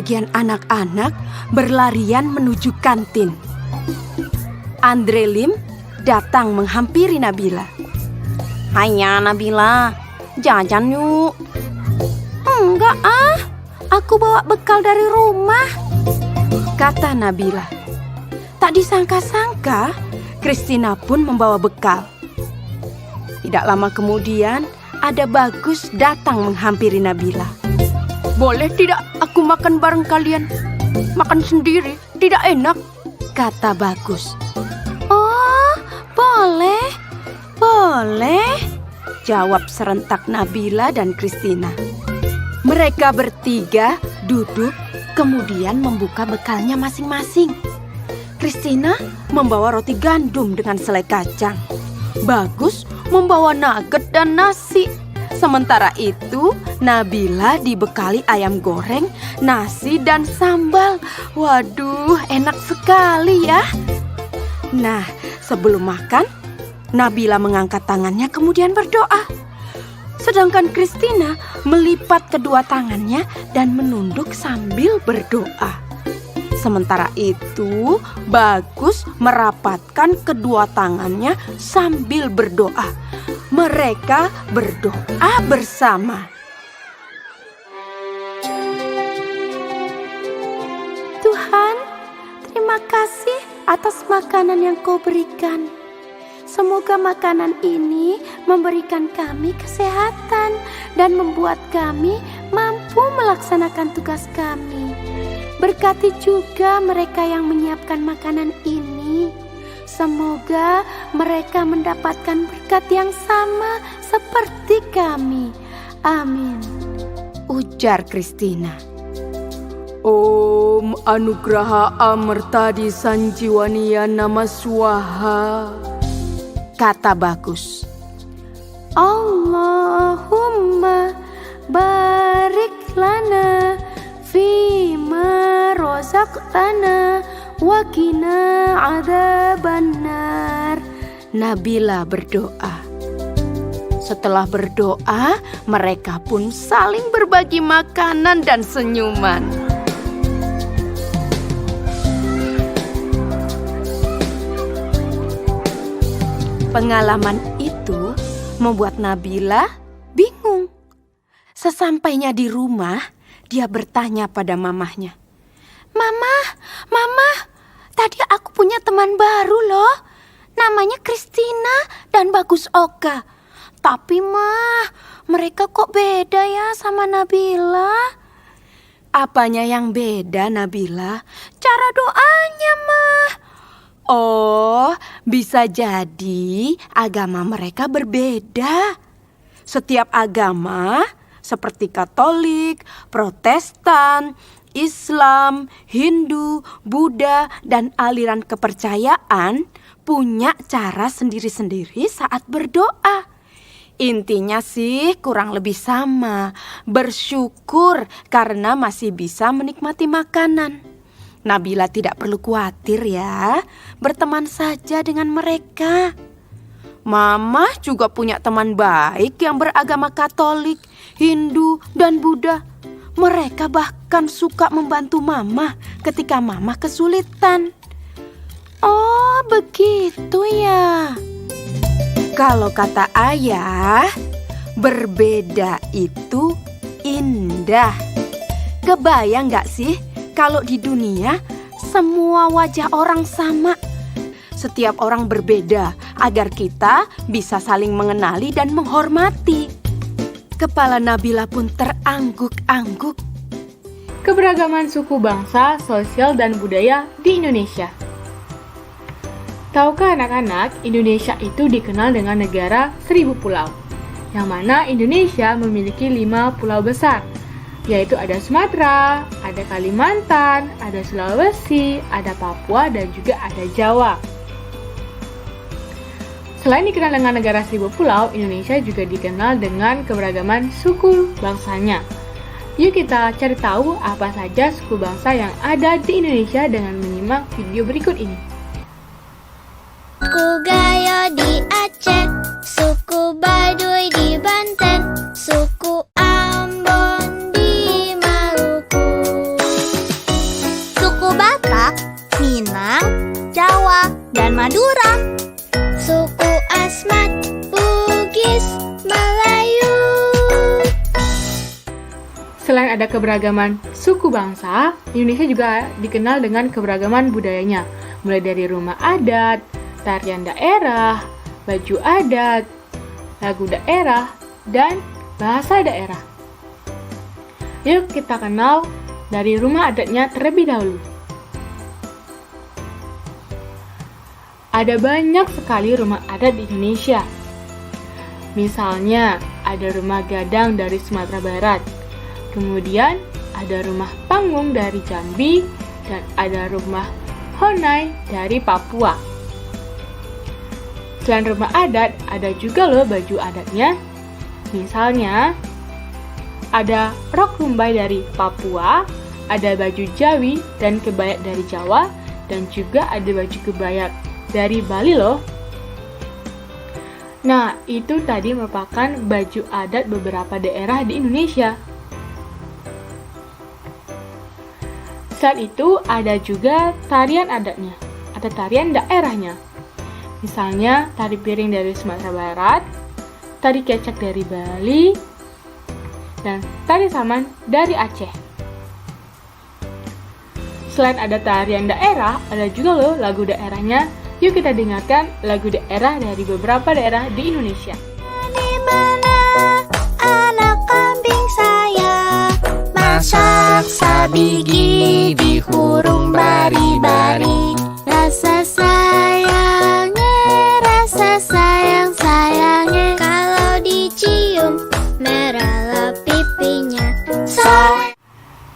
sebagian anak-anak berlarian menuju kantin. Andre Lim datang menghampiri Nabila. "Haiya Nabila, jajan yuk." "Enggak aku bawa bekal dari rumah," kata Nabila. Tak disangka-sangka, Christina pun membawa bekal. Tidak lama kemudian, ada Bagus datang menghampiri Nabila. "Boleh tidak aku makan bareng kalian? Makan sendiri tidak enak," kata Bagus. "Oh, boleh, boleh," jawab serentak Nabila dan Christina. Mereka bertiga duduk, kemudian membuka bekalnya masing-masing. Christina membawa roti gandum dengan selai kacang. Bagus membawa nugget dan nasi. Sementara itu, Nabila dibekali ayam goreng, nasi, dan sambal. Waduh, enak sekali ya. Nah, sebelum makan, Nabila mengangkat tangannya kemudian berdoa. Sedangkan Christina melipat kedua tangannya dan menunduk sambil berdoa. Sementara itu, Bagus merapatkan kedua tangannya sambil berdoa. Mereka berdoa bersama. "Tuhan, terima kasih atas makanan yang Kau berikan. Semoga makanan ini memberikan kami kesehatan dan membuat kami mampu melaksanakan tugas kami. Berkati juga mereka yang menyiapkan makanan ini. Semoga mereka mendapatkan berkat yang sama seperti kami. Amin," ujar Christina. "Om Anugraha Amartadi Sanjiwaniya Nama Swaha," kata Bagus. "Allahumma barik lana fima rozaqtana wa qina adzabannar." Nabila berdoa. Setelah berdoa, mereka pun saling berbagi makanan dan senyuman. Pengalaman itu membuat Nabila bingung. Sesampainya di rumah, dia bertanya pada mamahnya. Mama, tadi aku punya teman baru loh. Namanya Christina dan Bagus Oka. Tapi mereka kok beda ya sama Nabila?" "Apanya yang beda, Nabila?" "Cara doanya, Oh, bisa jadi agama mereka berbeda. Setiap agama seperti Katolik, Protestan, Islam, Hindu, Buddha, dan aliran kepercayaan punya cara sendiri-sendiri saat berdoa. Intinya sih kurang lebih sama, bersyukur karena masih bisa menikmati makanan. Nabila tidak perlu khawatir ya, berteman saja dengan mereka. Mama juga punya teman baik yang beragama Katolik, Hindu, dan Buddha. Mereka bahkan suka membantu Mama ketika Mama kesulitan. Oh, begitu ya. Kalau kata Ayah, berbeda itu indah. Kebayang gak sih kalau di dunia semua wajah orang sama? Setiap orang berbeda agar kita bisa saling mengenali dan menghormati. Kepala Nabila pun terangguk-angguk. Keberagaman suku bangsa, sosial, dan budaya di Indonesia. Tahukah anak-anak, Indonesia itu dikenal dengan negara 1000 pulau. Yang mana Indonesia memiliki 5 pulau besar, yaitu ada Sumatera, ada Kalimantan, ada Sulawesi, ada Papua, dan juga ada Jawa. Selain dikenal dengan negara 1000 pulau, Indonesia juga dikenal dengan keberagaman suku bangsanya. Yuk kita cari tahu apa saja suku bangsa yang ada di Indonesia dengan menyimak video berikut ini. Suku Gayo di Aceh, suku Baduy di Banten, suku Ambon di Maluku. dan Madura. Suku Asmat, Bugis, Melayu. Selain ada keberagaman suku bangsa, Indonesia juga dikenal dengan keberagaman budayanya, mulai dari rumah adat, tarian daerah, baju adat, lagu daerah, dan bahasa daerah. Yuk kita kenal dari rumah adatnya terlebih dahulu. Ada banyak sekali rumah adat di Indonesia. Misalnya, ada rumah gadang dari Sumatera Barat. Kemudian, ada rumah panggung dari Jambi. Dan ada rumah Honai dari Papua. Selain rumah adat, ada juga loh baju adatnya. Misalnya, ada rok rumbai dari Papua, ada baju Jawi dan kebaya dari Jawa, dan juga ada baju kebaya dari Bali loh. Nah, itu tadi merupakan baju adat beberapa daerah di Indonesia. Selain itu, ada juga tarian adatnya, atau tarian daerahnya. Misalnya, tari piring dari Sumatera Barat, tari kecak dari Bali, dan tari saman dari Aceh. Selain ada tarian daerah, ada juga loh lagu daerahnya. Yuk kita dengarkan lagu daerah dari beberapa daerah di Indonesia. Di mana anak kambing saya masak sabigi di hurung bari-bari. Rasa sayang-sayangnya kalau dicium merahlah pipinya.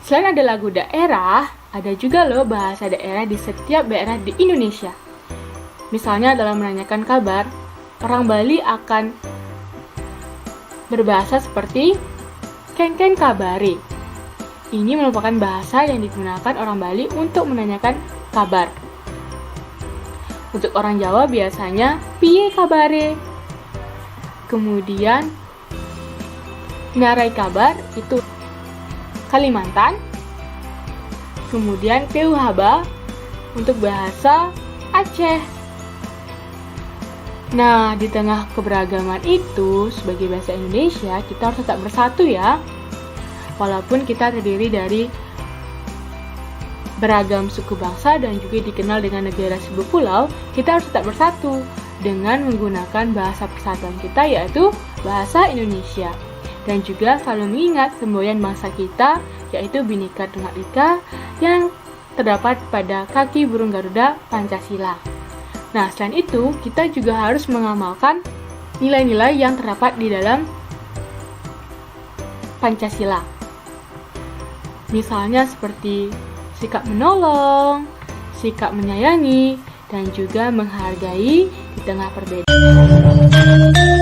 Selain ada lagu daerah, ada juga loh bahasa daerah di setiap daerah di Indonesia. Misalnya dalam menanyakan kabar, orang Bali akan berbahasa seperti "Kengken kabare". Ini merupakan bahasa yang digunakan orang Bali untuk menanyakan kabar. Untuk orang Jawa biasanya "Piye kabare". Kemudian ngarai kabar itu Kalimantan. Kemudian Peuhaba untuk bahasa Aceh. Nah, di tengah keberagaman itu, sebagai bahasa Indonesia, kita harus tetap bersatu ya. Walaupun kita terdiri dari beragam suku bangsa dan juga dikenal dengan negara seribu pulau, kita harus tetap bersatu dengan menggunakan bahasa persatuan kita, yaitu bahasa Indonesia. Dan juga selalu mengingat semboyan bangsa kita, yaitu Bhinneka Tunggal Ika, yang terdapat pada kaki burung Garuda Pancasila. Nah, selain itu, kita juga harus mengamalkan nilai-nilai yang terdapat di dalam Pancasila. Misalnya seperti sikap menolong, sikap menyayangi, dan juga menghargai di tengah perbedaan.